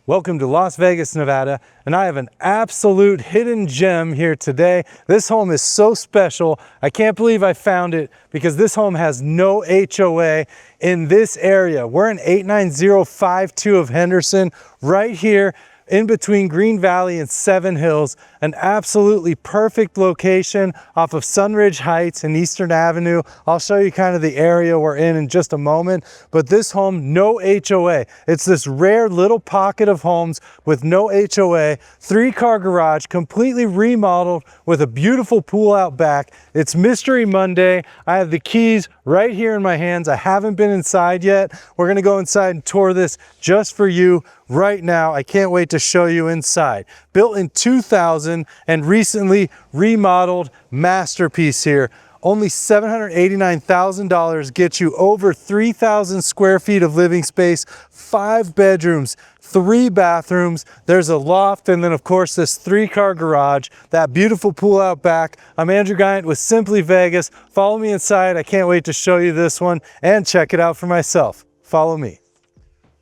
Welcome to Las Vegas, Nevada, and I have an absolute hidden gem here today. This home is so special. I can't believe I found it because this home has no HOA in this area. We're in 89052 of Henderson, right here in between Green Valley and Seven Hills, an absolutely perfect location off of Sunridge Heights and Eastern Avenue. I'll show you kind of the area we're in just a moment, but this home, no HOA. It's this rare little pocket of homes with no HOA, 3-car garage, completely remodeled with a beautiful pool out back. It's Mystery Monday. I have the keys right here in my hands. I haven't been inside yet. We're gonna go inside and tour this just for you right now. I can't wait to show you inside. Built in 2000 and recently remodeled masterpiece here. Only $789,000 gets you over 3,000 square feet of living space, 5 bedrooms, 3 bathrooms. There's a loft, and then of course this 3-car garage, that beautiful pool out back. I'm Andrew Guiant with Simply Vegas. Follow me inside. I can't wait to show you this one and check it out for myself. Follow me.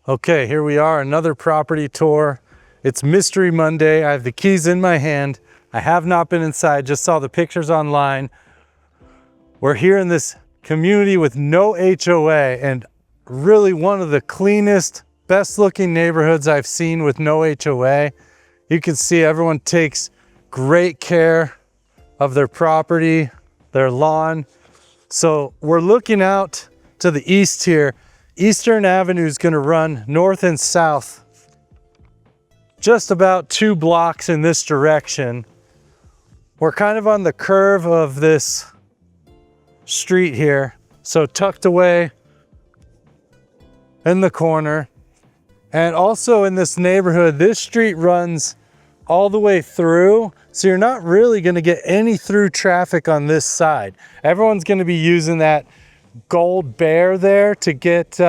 Okay, here we are, another property tour. It's Mystery Monday. I have the keys in my hand. I have not been inside, just saw the pictures online. We're here in this community with no HOA and really one of the cleanest, best looking neighborhoods I've seen with no HOA. You can see everyone takes great care of their property, their lawn. So we're looking out to the east here. Eastern Avenue is going to run north and south just about 2 blocks in this direction. We're kind of on the curve of this street here, so tucked away in the corner. And also in this neighborhood, this street runs all the way through, so you're not really going to get any through traffic on this side. Everyone's going to be using that Gold Bear there to get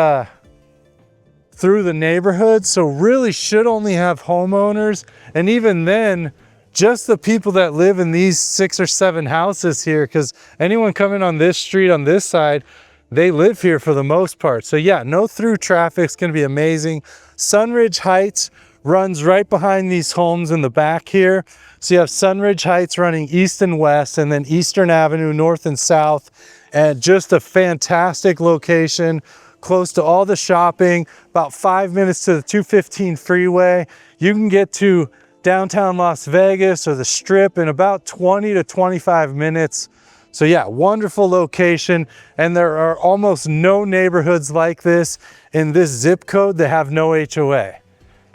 through the neighborhood, so really should only have homeowners, and even then just the people that live in these 6 or 7 houses here, because anyone coming on this street on this side, they live here for the most part. So yeah, no through traffic is going to be amazing. Sunridge Heights runs right behind these homes in the back here. So you have Sunridge Heights running east and west, and then Eastern Avenue north and south. And just a fantastic location, close to all the shopping, about 5 minutes to the 215 freeway. You can get to downtown Las Vegas or the Strip in about 20 to 25 minutes. So yeah, wonderful location. And there are almost no neighborhoods like this in this zip code that have no HOA.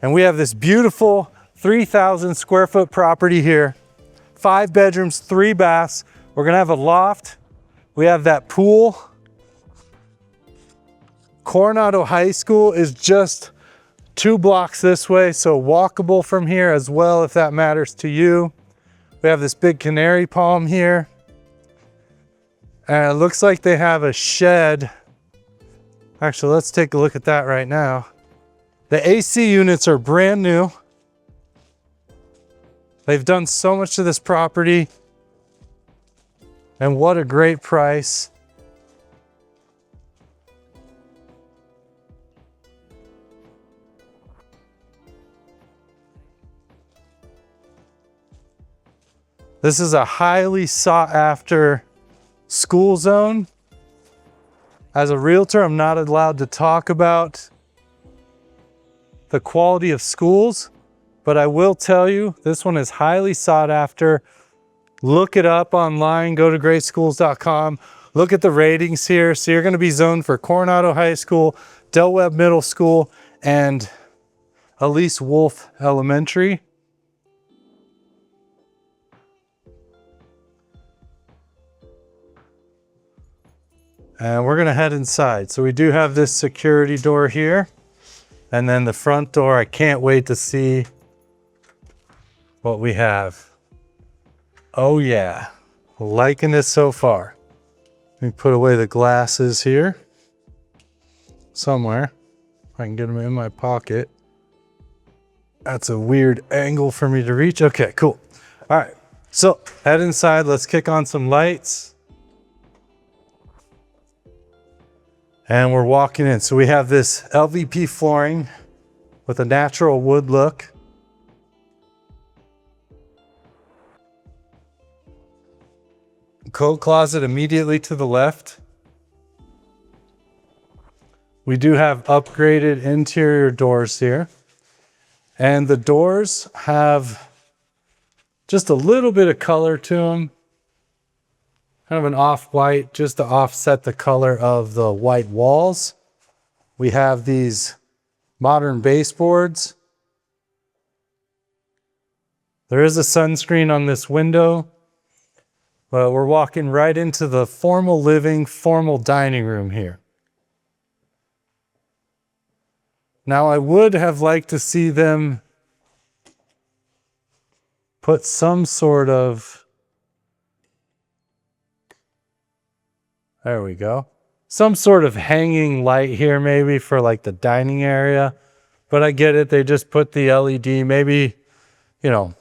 And we have this beautiful 3,000 square foot property here, 5 bedrooms, 3 baths. We're gonna have a loft. We have that pool. Coronado High School is just 2 blocks this way, so walkable from here as well, if that matters to you. We have this big canary palm here. And it looks like they have a shed. Actually, let's take a look at that right now. The AC units are brand new. They've done so much to this property. And what a great price. This is a highly sought after school zone. As a realtor, I'm not allowed to talk about the quality of schools, but I will tell you this one is highly sought after. Look it up online, go to greatschools.com, look at the ratings here. So you're going to be zoned for Coronado High School, Del Webb Middle School, and Elise Wolf Elementary. And we're going to head inside. So we do have this security door here, and then the front door. I can't wait to see what we have. Oh yeah, liking this so far. Let me put away the glasses here somewhere. If I can get them in my pocket. That's a weird angle for me to reach. Okay, cool. All right, so head inside. Let's kick on some lights. And we're walking in. So we have this LVP flooring with a natural wood look. Coat closet immediately to the left. We do have upgraded interior doors here. And the doors have just a little bit of color to them. Kind of an off-white, just to offset the color of the white walls. We have these modern baseboards. There is a sunscreen on this window, but we're walking right into the formal living, formal dining room here. Now, I would have liked to see them put some sort of, there we go, some sort of hanging light here maybe for like the dining area. But I get it, they just put the LED, maybe, you know,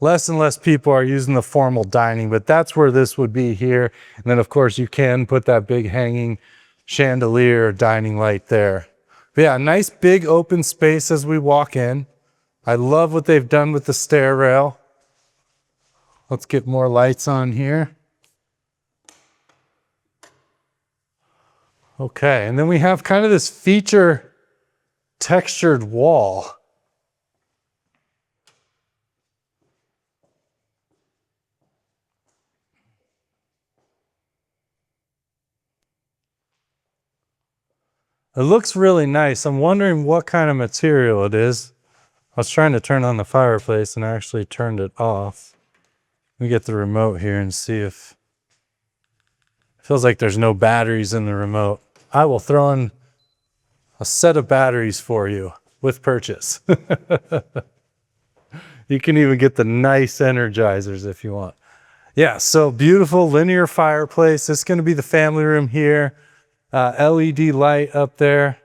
less and less people are using the formal dining, but that's where this would be here. And then of course you can put that big hanging chandelier or dining light there. But yeah, nice big open space as we walk in. I love what they've done with the stair rail. Let's get more lights on here. Okay, and then we have kind of this feature textured wall. It looks really nice. I'm wondering what kind of material it is. I was trying to turn on the fireplace and I actually turned it off. Let me get the remote here and see if it feels like there's no batteries in the remote. I will throw in a set of batteries for you with purchase. You can even get the nice energizers if you want. Yeah, so beautiful linear fireplace. This is going to be the family room here. LED light up there.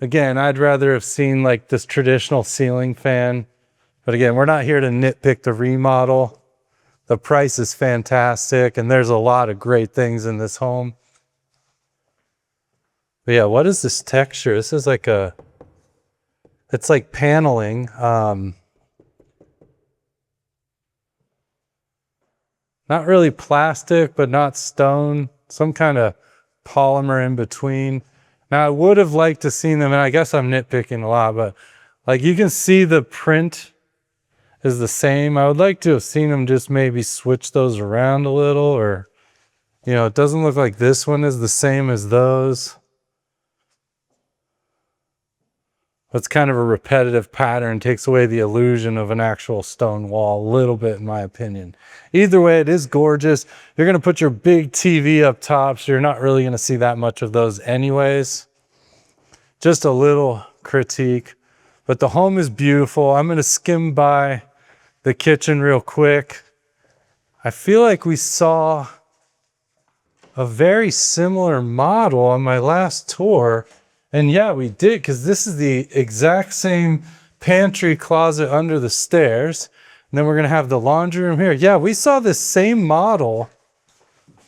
Again, I'd rather have seen like this traditional ceiling fan. But again, we're not here to nitpick the remodel. The price is fantastic, and there's a lot of great things in this home. But yeah, what is this texture? This is like a, it's like paneling. Not really plastic, but not stone. Some kind of polymer in between. Now I would have liked to seen them, and I guess I'm nitpicking a lot, but like you can see the print is the same. I would like to have seen them just maybe switch those around a little, or, you know, it doesn't look like this one is the same as those. It's kind of a repetitive pattern, takes away the illusion of an actual stone wall a little bit, in my opinion. Either way, it is gorgeous. You're going to put your big TV up top, so you're not really going to see that much of those anyways. Just a little critique, but the home is beautiful. I'm going to skim by the kitchen real quick. I feel like we saw a very similar model on my last tour. And yeah, we did, because this is the exact same pantry closet under the stairs. And then we're going to have the laundry room here. Yeah, we saw this same model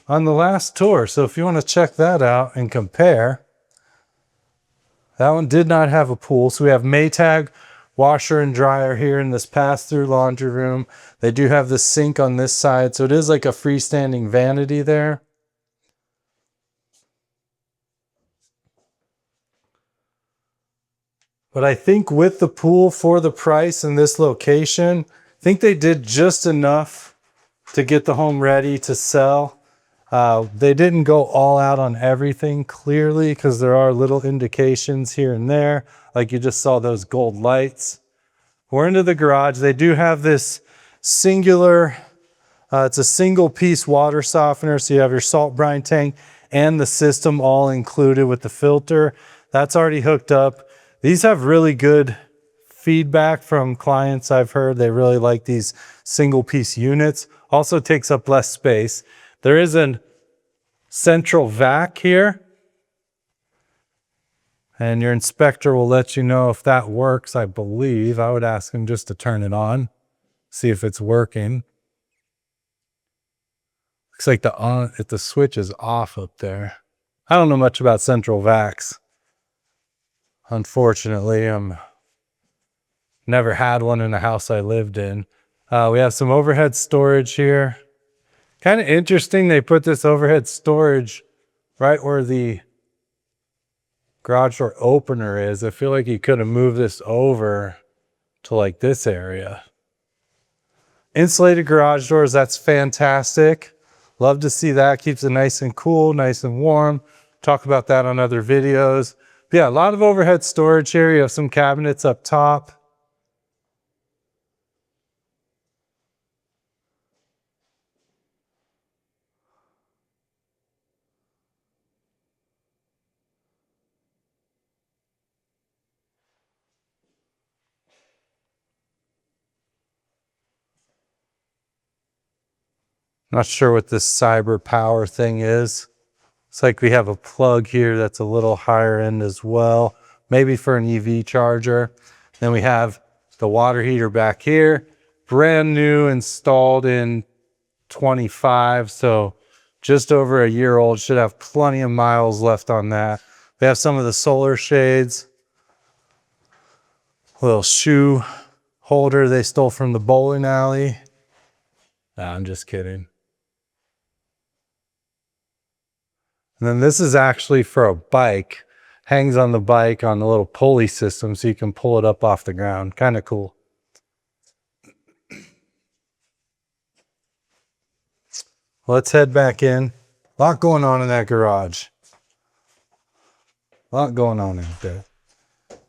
on the last tour. So if you want to check that out and compare, that one did not have a pool. So we have Maytag washer and dryer here in this pass-through laundry room. They do have the sink on this side. So it is like a freestanding vanity there. But I think with the pool for the price in this location, I think they did just enough to get the home ready to sell. They didn't go all out on everything, clearly, because there are little indications here and there. Like you just saw those gold lights. We're into the garage. They do have this singular, it's a single piece water softener. So you have your salt brine tank and the system all included with the filter. That's already hooked up. These have really good feedback from clients I've heard. They really like these single piece units. Also takes up less space. There is a central vac here. And your inspector will let you know if that works, I believe. I would ask him just to turn it on, see if it's working. Looks like the switch is off up there. I don't know much about central vacs. Unfortunately, I'm Never had one in the house I lived in. We have some overhead storage here. Kind of interesting they put this overhead storage right where the garage door opener is. I feel like you could have moved this over to like this area. Insulated garage doors, that's fantastic. Love to see that. Keeps it nice and cool, nice and warm. Talk about that on other videos. But yeah, a lot of overhead storage here. You have some cabinets up top. Not sure what this cyber power thing is. It's like we have a plug here that's a little higher end as well, maybe for an EV charger. Then we have the water heater back here, brand new, installed in 25, so just over a year old. Should have plenty of miles left on that. We have some of the solar shades, little shoe holder they stole from the bowling alley. Nah, I'm just kidding. And then this is actually for a bike. Hangs on the bike on the little pulley system so you can pull it up off the ground. Kind of cool. Let's head back in. A lot going on in that garage. A lot going on in there.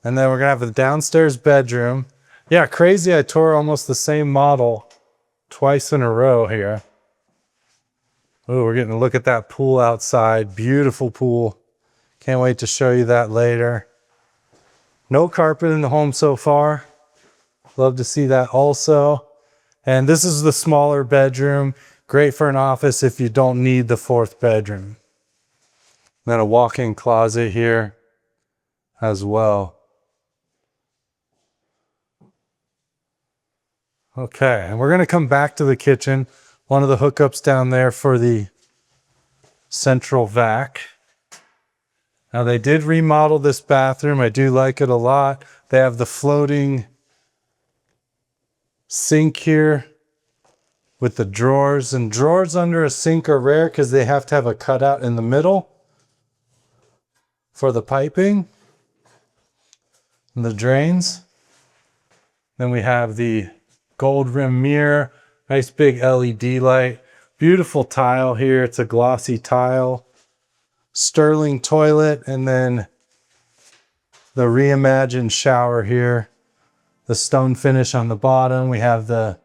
And then we're gonna have the downstairs bedroom. Yeah, crazy, I tore almost the same model twice in a row here. Oh, we're getting to look at that pool outside. Beautiful pool. Can't wait to show you that later. No carpet in the home so far. Love to see that also. And this is the smaller bedroom. Great for an office if you don't need the fourth bedroom. Then a walk-in closet here as well. Okay, and we're gonna come back to the kitchen. One of the hookups down there for the central vac. Now they did remodel this bathroom. I do like it a lot. They have the floating sink here with the drawers, and drawers under a sink are rare because they have to have a cutout in the middle for the piping and the drains. Then we have the gold rim mirror, nice big LED light, beautiful tile here. It's a glossy tile, sterling toilet, and then the reimagined shower here, the stone finish on the bottom. We have the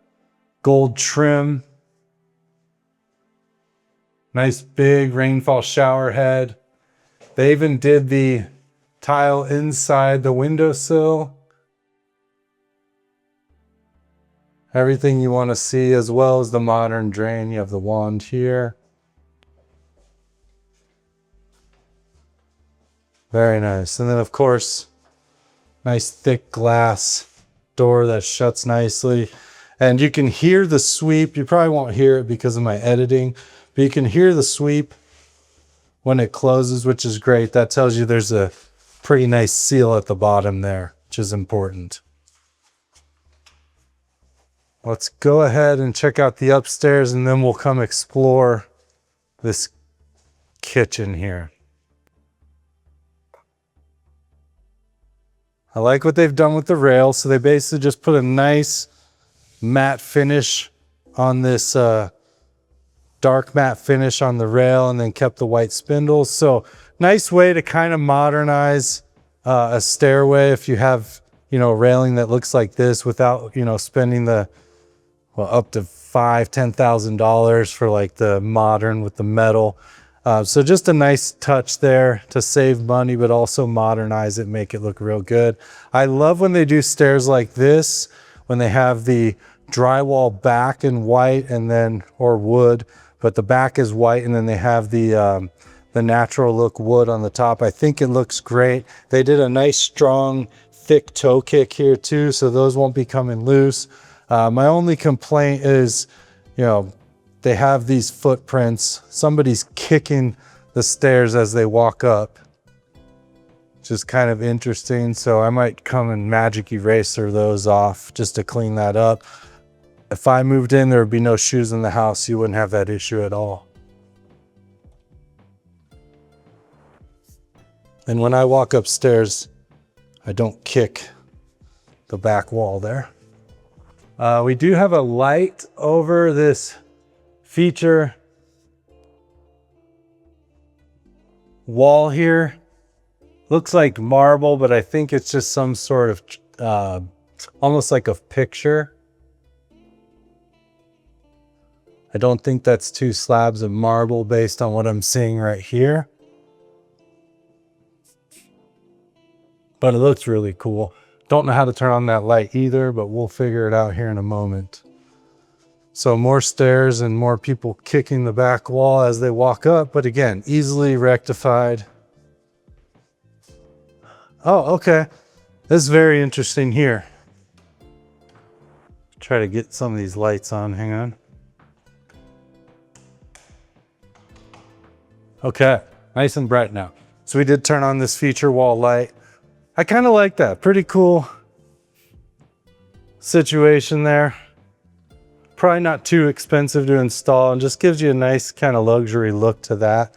gold trim, nice big Rainfall shower head. They even did the tile inside the windowsill. Everything you want to see, as well as the modern drain. You have the wand here. Very nice. And then of course, nice thick glass door that shuts nicely. And you can hear the sweep. You probably won't hear it because of my editing, but you can hear the sweep when it closes, which is great. That tells you there's a pretty nice seal at the bottom there, which is important. Let's go ahead and check out the upstairs, and then we'll come explore this kitchen here. I like what they've done with the rails. So they basically just put a nice matte finish on this dark matte finish on the rail, and then kept the white spindles. So nice way to kind of modernize a stairway if you have, you know, a railing that looks like this without, you know, spending the, well, up to $5,000-$10,000 for like the modern with the metal. So just a nice touch there to save money, but also modernize it, make it look real good. I love when they do stairs like this, when they have the drywall back in white and then, or wood, but the back is white, and then they have the natural look wood on the top. I think it looks great. They did a nice strong thick toe kick here too, so those won't be coming loose. My only complaint is, you know, they have these footprints. Somebody's kicking the stairs as they walk up, which which is kind of interesting. So I might come and magic eraser those off just to clean that up. If I moved in, there would be no shoes in the house. You wouldn't have that issue at all. And when I walk upstairs, I don't kick the back wall there. We do have a light over this feature wall here. Looks like marble, but I think it's just some sort of almost like a picture. I don't think that's two slabs of marble based on what I'm seeing right here. But it looks really cool. Don't know how to turn on that light either, but we'll figure it out here in a moment. So more stairs and more people kicking the back wall as they walk up, but again, easily rectified. Oh, okay. This is very interesting here. Try to get some of these lights on, hang on. Okay, nice and bright now. So we did turn on this feature wall light. I kind of like that, pretty cool situation there. Probably not too expensive to install and just gives you a nice kind of luxury look to that.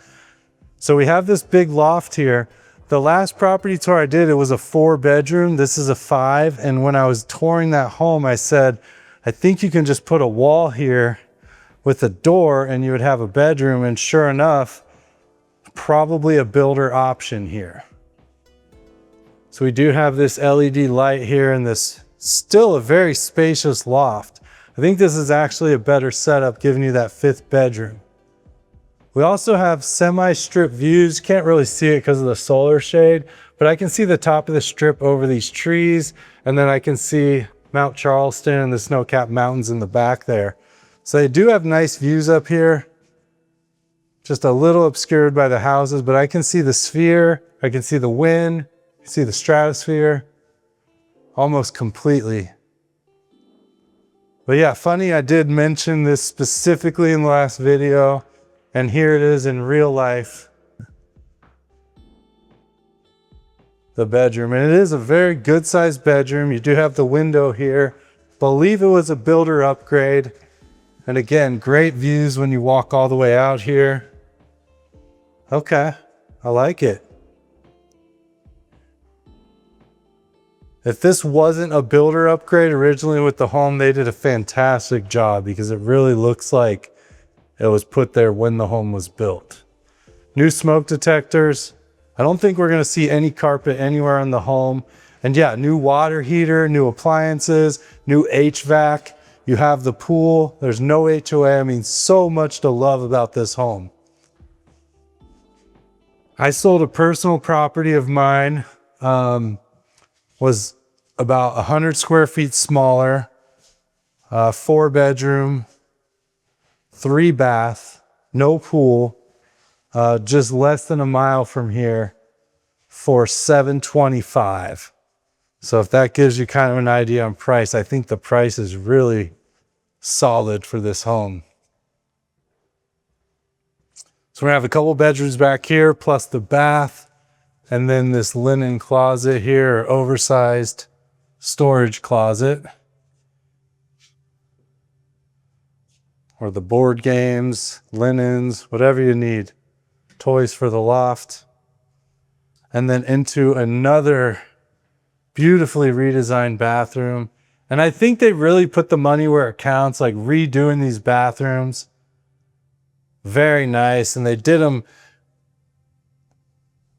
So we have this big loft here. The last property tour I did, it was a 4-bedroom. This is a 5. And when I was touring that home, I said, I think you can just put a wall here with a door and you would have a bedroom. And sure enough, probably a builder option here. So we do have this LED light here and this still a very spacious loft. I think this is actually a better setup giving you that 5th bedroom. We also have semi-strip views. Can't really see it because of the solar shade, but I can see the top of the strip over these trees. And then I can see Mount Charleston and the snow-capped mountains in the back there. So they do have nice views up here. Just a little obscured by the houses, but I can see the sphere. I can see the wind. I can see the stratosphere almost completely. But yeah, funny, I did mention this specifically in the last video. And here it is in real life, the bedroom. And it is a very good sized bedroom. You do have the window here. Believe it was a builder upgrade. And again, great views when you walk all the way out here. Okay, I like it. If this wasn't a builder upgrade originally with the home, they did a fantastic job because it really looks like it was put there when the home was built. New smoke detectors. I don't think we're going to see any carpet anywhere in the home. And yeah, new water heater, new appliances, new HVAC. You have the pool. There's no HOA. I mean, so much to love about this home. I sold a personal property of mine. Was about 100 square feet smaller, 4-bedroom, 3-bath, no pool, just less than a mile from here for $725. So if that gives you kind of an idea on price, I think the price is really solid for this home. So we're gonna have a couple bedrooms back here, plus the bath, and then this linen closet here, or oversized storage closet. Or the board games, linens, whatever you need. Toys for the loft. And then into another beautifully redesigned bathroom. And I think they really put the money where it counts, like redoing these bathrooms. Very nice. And they did them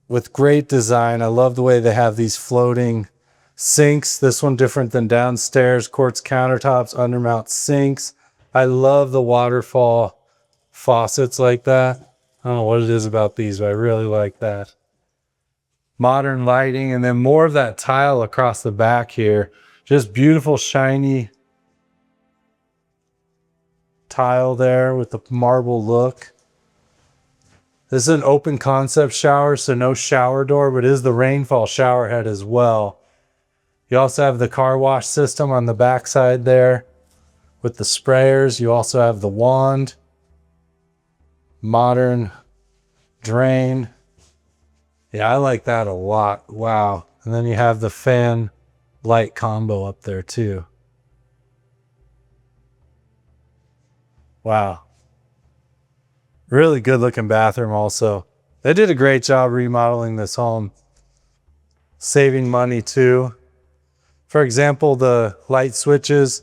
with great design. I love the way they have these floating sinks. This one different than downstairs. Quartz countertops, undermount sinks. I love the waterfall faucets like that. I don't know what it is about these, but I really like that. Modern lighting, and then more of that tile across the back here. Just beautiful, shiny tile there with the marble look. This is an open concept shower, so no shower door, but it is the Rainfall shower head as well. You also have the car wash system on the back side there with the sprayers. You also have the wand, modern drain Yeah, I like that a lot. Wow. And then you have the fan light combo up there too. Wow. Really good looking bathroom also. They did a great job remodeling this home. Saving money too. For example, the light switches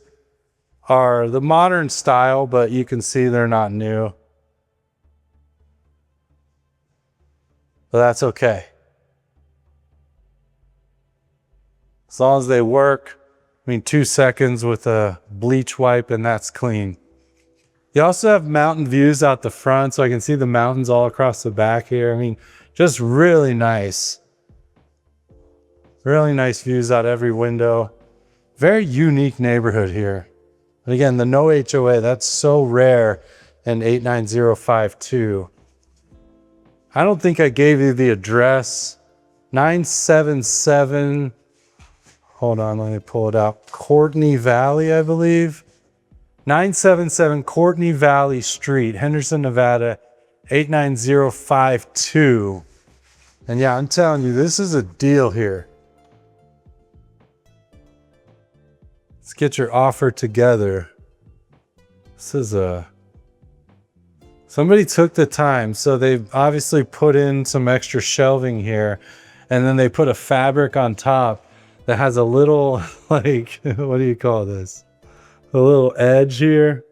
are the modern style, but you can see they're not new. But that's okay. As long as they work, I mean, 2 seconds with a bleach wipe and that's clean. You also have mountain views out the front, so I can see the mountains all across the back here. I mean, just really nice. Really nice views out every window. Very unique neighborhood here. But again, the no HOA, that's so rare in 89052. I don't think I gave you the address. 977, hold on, let me pull it out. Courtney Valley, I believe. 977 Courtney Valley Street, Henderson, Nevada, 89052. And yeah, I'm telling you, this is a deal here. Let's get your offer together. This is somebody took the time. So they've obviously put in some extra shelving here, and then they put a fabric on top that has a little, like, what do you call this? A little edge here.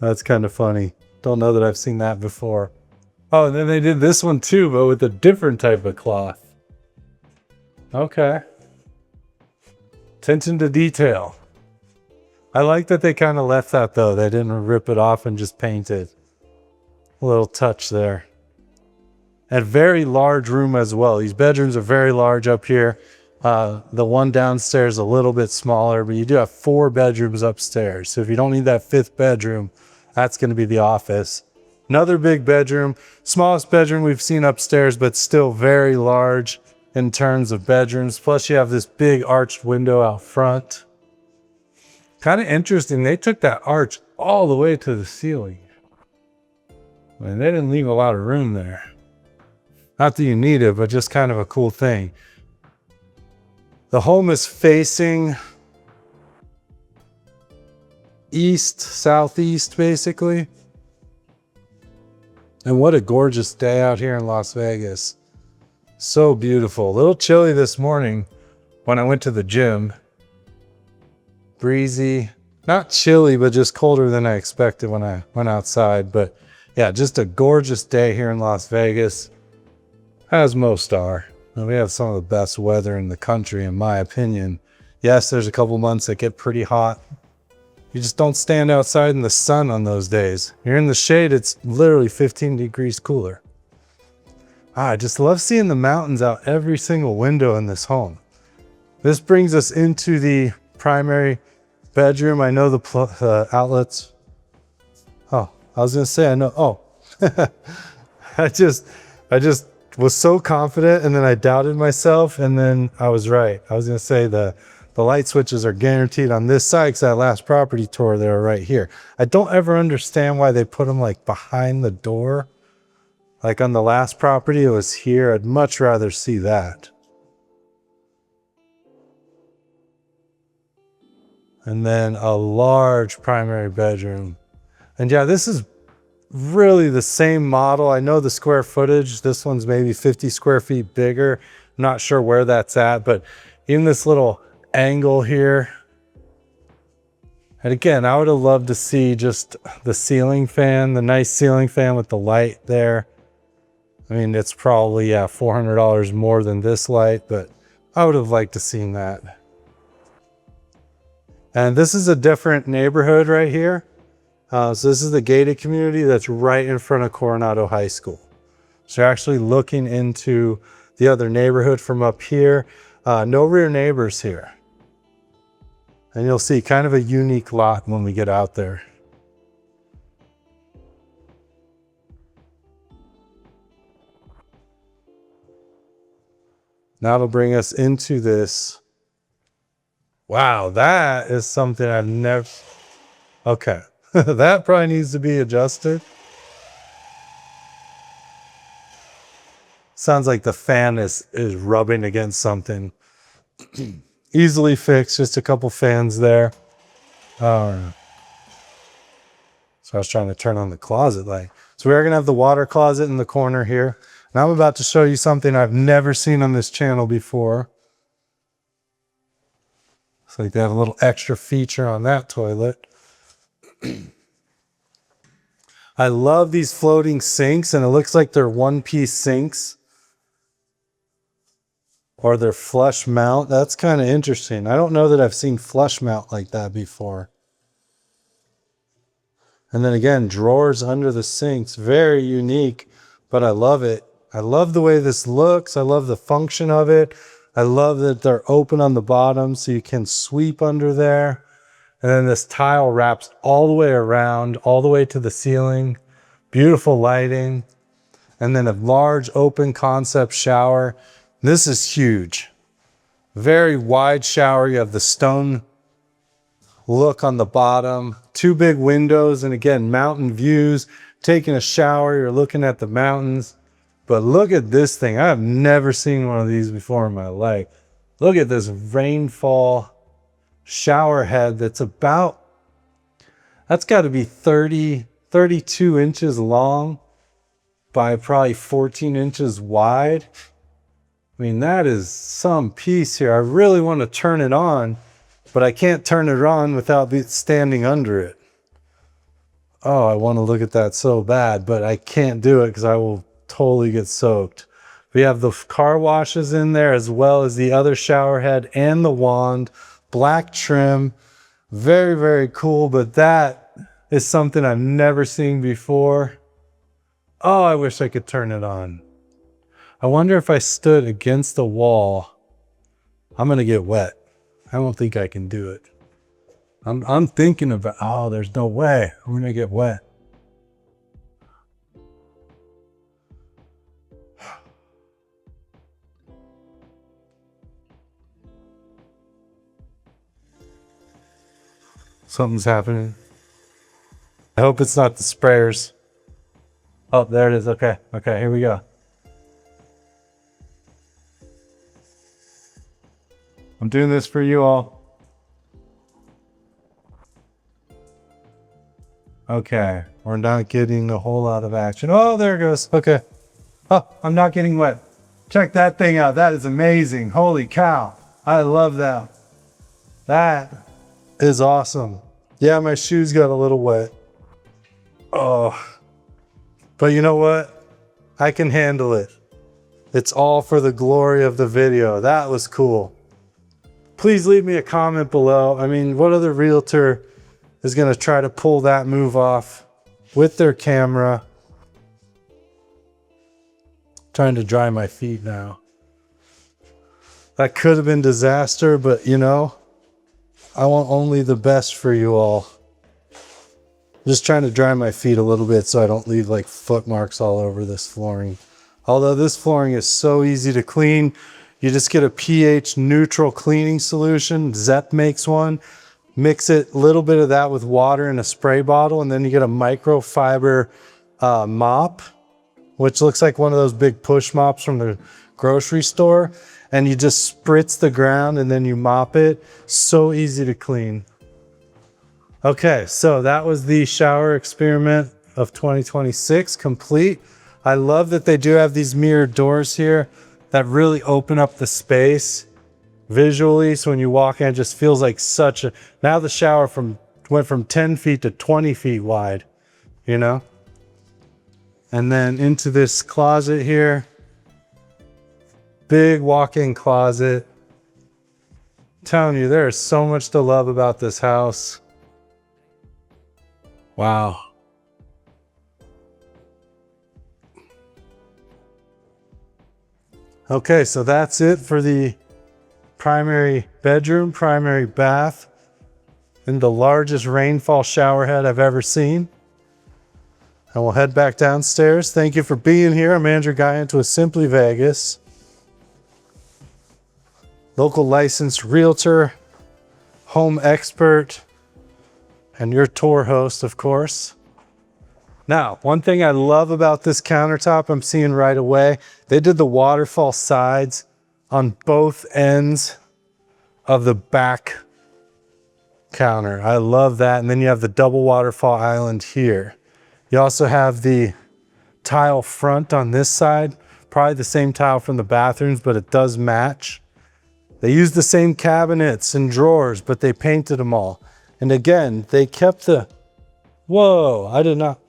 That's kind of funny. Don't know that I've seen that before. Oh, and then they did this one too, but with a different type of cloth. Okay. Attention to detail. I like that they kind of left that though. They didn't rip it off and just paint it. A little touch there. And very large room as well. These bedrooms are very large up here. The one downstairs a little bit smaller, but you do have 4 bedrooms upstairs. So if you don't need that 5th bedroom, that's going to be the office. Another big bedroom, smallest bedroom we've seen upstairs, but still very large in terms of bedrooms. Plus you have this big arched window out front. Kind of interesting. They took that arch all the way to the ceiling. I mean, they didn't leave a lot of room there. Not that you need it, but just kind of a cool thing. The home is facing east, southeast, basically. And what a gorgeous day out here in Las Vegas. So beautiful. A little chilly this morning when I went to the gym. Breezy. Not chilly, but just colder than I expected when I went outside. But yeah, just a gorgeous day here in Las Vegas, as most are. And we have some of the best weather in the country, in my opinion. Yes, there's a couple months that get pretty hot. You just don't stand outside in the sun on those days. You're in the shade, it's literally 15 degrees cooler. I just love seeing the mountains out every single window in this home. This brings us into the primary bedroom. I know the outlets. Oh, I was gonna say I know. Oh, I just was so confident, and then I doubted myself, and then I was right. I was gonna say the light switches are guaranteed on this side because that last property tour, they were right here. I don't ever understand why they put them like behind the door. Like on the last property, it was here. I'd much rather see that. And then a large primary bedroom. And yeah, this is really the same model. I know the square footage. This one's maybe 50 square feet bigger. I'm not sure where that's at, but even this little angle here. And again, I would have loved to see just the ceiling fan, the nice ceiling fan with the light there. I mean, it's probably, yeah, $400 more than this light, but I would have liked to seen that. And this is a different neighborhood right here. So this is the gated community that's right in front of Coronado High School. So you're actually looking into the other neighborhood from up here. No rear neighbors here. And you'll see kind of a unique lot when we get out there. Now it'll bring us into this. Wow, that is something I've never, okay. That probably needs to be adjusted. Sounds like the fan is rubbing against something. Easily fixed, just a couple fans there. All right. So I was trying to turn on the closet light. So we are gonna have the water closet in the corner here. And I'm about to show you something I've never seen on this channel before. It's like they have a little extra feature on that toilet. I love these floating sinks, and it looks like they're one-piece sinks. Or they're flush mount. That's kind of interesting. I don't know that I've seen flush mount like that before. And then again, drawers under the sinks. Very unique, but I love it. I love the way this looks. I love the function of it. I love that they're open on the bottom so you can sweep under there. And then this tile wraps all the way around, all the way to the ceiling. Beautiful lighting. And then a large open concept shower. This is huge. Very wide shower. You have the stone look on the bottom. 2 big windows, and again, mountain views. Taking a shower, you're looking at the mountains. But look at this thing. I've never seen one of these before in my life. Look at this Rainfall shower head that's got to be 32 inches long by probably 14 inches wide. I mean, that is some piece here. I really want to turn it on, but I can't turn it on without standing under it. Oh, I want to look at that so bad, but I can't do it because I will totally get soaked. We have the car washes in there as well as the other shower head and the wand. Black trim. Very, very cool, but that is something I've never seen before. Oh, I wish I could turn it on. I wonder if I stood against the wall, I'm going to get wet. I don't think I can do it. I'm thinking about, oh, there's no way I'm going to get wet. Something's happening. I hope it's not the sprayers. Oh, there it is. Okay. Okay, here we go. I'm doing this for you all. Okay, we're not getting a whole lot of action. Oh, there it goes. Okay. Oh, I'm not getting wet. Check that thing out. That is amazing. Holy cow. I love that. That is awesome. Yeah, my shoes got a little wet. Oh, but you know what? I can handle it. It's all for the glory of the video. That was cool. Please leave me a comment below. I mean, what other realtor is going to try to pull that move off with their camera? Trying to dry my feet now. That could have been disaster, but you know, I want only the best for you all. Just trying to dry my feet a little bit so I don't leave like foot marks all over this flooring. Although this flooring is so easy to clean. You just get a pH neutral cleaning solution. Zep makes one. Mix a little bit of that with water in a spray bottle, and then you get a microfiber mop, which looks like one of those big push mops from the grocery store. And you just spritz the ground and then you mop it. So easy to clean. Okay, so that was the shower experiment of 2026 complete. I love that they do have these mirrored doors here that really open up the space visually. So when you walk in, it just feels like such a, now the shower went from 10 feet to 20 feet wide, you know? And then into this closet here. Big walk-in closet. I'm telling you, there is so much to love about this house. Wow. Okay, so that's it for the primary bedroom, primary bath, and the largest Rainfall shower head I've ever seen. And we'll head back downstairs. Thank you for being here. I'm Andrew Guiant with Simply Vegas. Local licensed realtor, home expert, and your tour host, of course. Now, one thing I love about this countertop I'm seeing right away, they did the waterfall sides on both ends of the back counter. I love that. And then you have the double waterfall island here. You also have the tile front on this side, probably the same tile from the bathrooms, but it does match. They used the same cabinets and drawers, but they painted them all. And again, they kept the, whoa, I did not.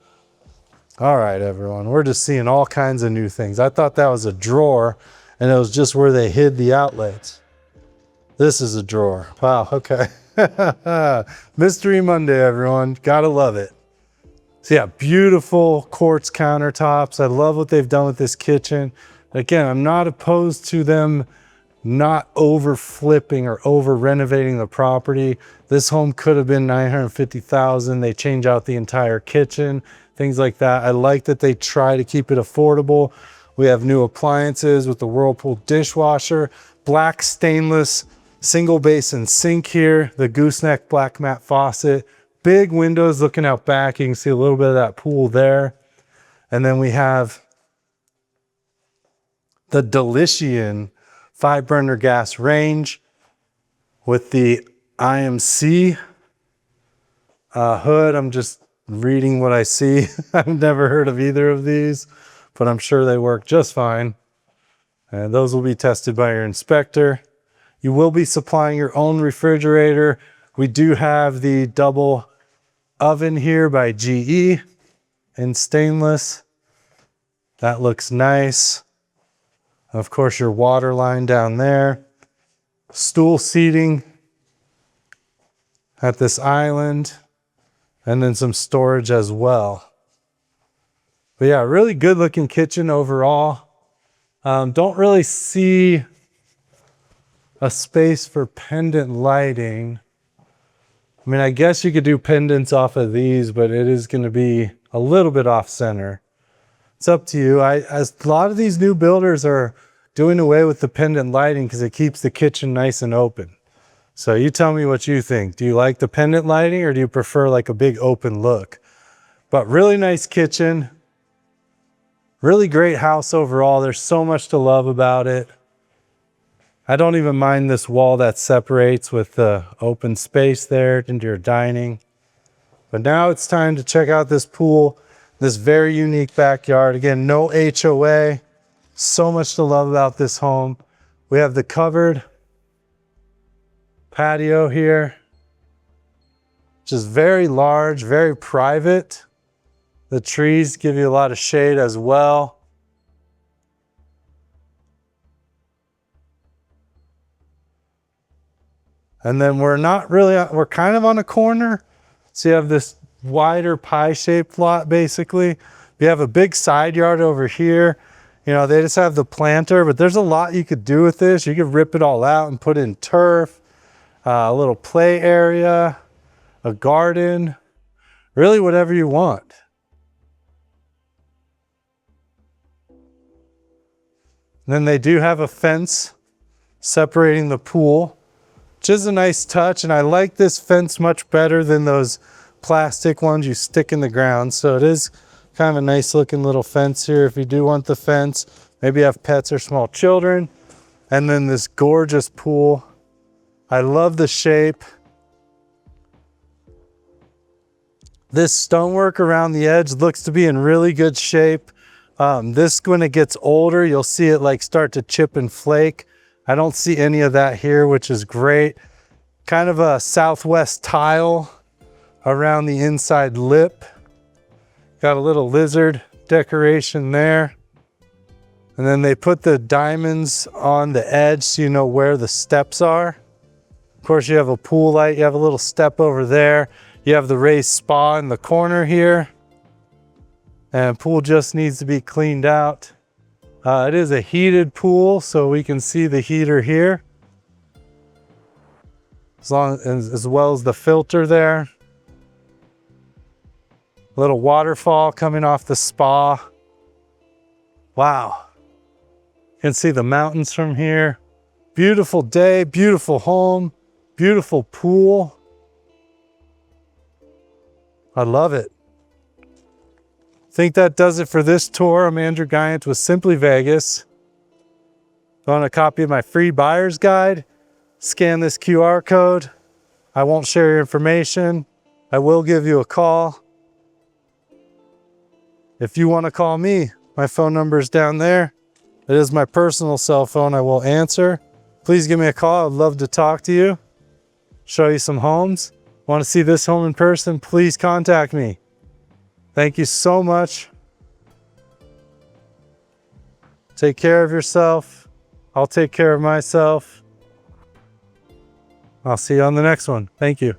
All right, everyone, we're just seeing all kinds of new things. I thought that was a drawer and it was just where they hid the outlets. This is a drawer. Wow, okay. Mystery Monday, everyone. Gotta love it. So yeah, beautiful quartz countertops. I love what they've done with this kitchen. Again, I'm not opposed to them not over flipping or over renovating the property. This home could have been $950,000. They change out the entire kitchen, things like that. I like that they try to keep it affordable. We have new appliances with the Whirlpool dishwasher, black stainless single basin sink here, the gooseneck black matte faucet, big windows looking out back. You can see a little bit of that pool there. And then we have the Delician 5-burner gas range with the IMC hood. I'm just reading what I see. I've never heard of either of these, but I'm sure they work just fine. And those will be tested by your inspector. You will be supplying your own refrigerator. We do have the double oven here by GE in stainless. That looks nice. Of course, your water line down there. Stool seating at this island. And then some storage as well. But yeah, really good looking kitchen overall. Don't really see a space for pendant lighting. I mean, I guess you could do pendants off of these, but it is going to be a little bit off center. It's up to you. As a lot of these new builders are doing away with the pendant lighting because it keeps the kitchen nice and open. So you tell me what you think. Do you like the pendant lighting or do you prefer like a big open look? But really nice kitchen. Really great house overall. There's so much to love about it. I don't even mind this wall that separates with the open space there into your dining. But now it's time to check out this pool, this very unique backyard. Again, no HOA. So much to love about this home. We have the covered patio here, which is very large, very private. The trees give you a lot of shade as well. And then we're not really, we're kind of on a corner. So you have this wider pie-shaped lot, basically. You have a big side yard over here. You know, they just have the planter, but there's a lot you could do with this. You could rip it all out and put in turf, a little play area, a garden, really whatever you want. And then they do have a fence separating the pool, which is a nice touch. And I like this fence much better than those plastic ones you stick in the ground. So it is kind of a nice looking little fence here if you do want the fence. Maybe you have pets or small children. And then this gorgeous pool. I love the shape. This stonework around the edge looks to be in really good shape. This, when it gets older, you'll see it like start to chip and flake. I don't see any of that here, which is great. Kind of a southwest tile around the inside lip. Got a little lizard decoration there. And then they put the diamonds on the edge so you know where the steps are. Of course, you have a pool light. You have a little step over there. You have the raised spa in the corner here. And pool just needs to be cleaned out. It is a heated pool, so we can see the heater here. As well as the filter there. Little waterfall coming off the spa. Wow. You can see the mountains from here. Beautiful day, beautiful home, beautiful pool. I love it. think that does it for this tour. I'm Andrew Guiant with Simply Vegas. If you want a copy of my free buyer's guide, scan this QR code. I won't share your information. I will give you a call. If you want to call me, my phone number is down there. It is my personal cell phone. I will answer. Please give me a call. I'd love to talk to you, show you some homes. Want to see this home in person? Please contact me. Thank you so much. Take care of yourself. I'll take care of myself. I'll see you on the next one. Thank you.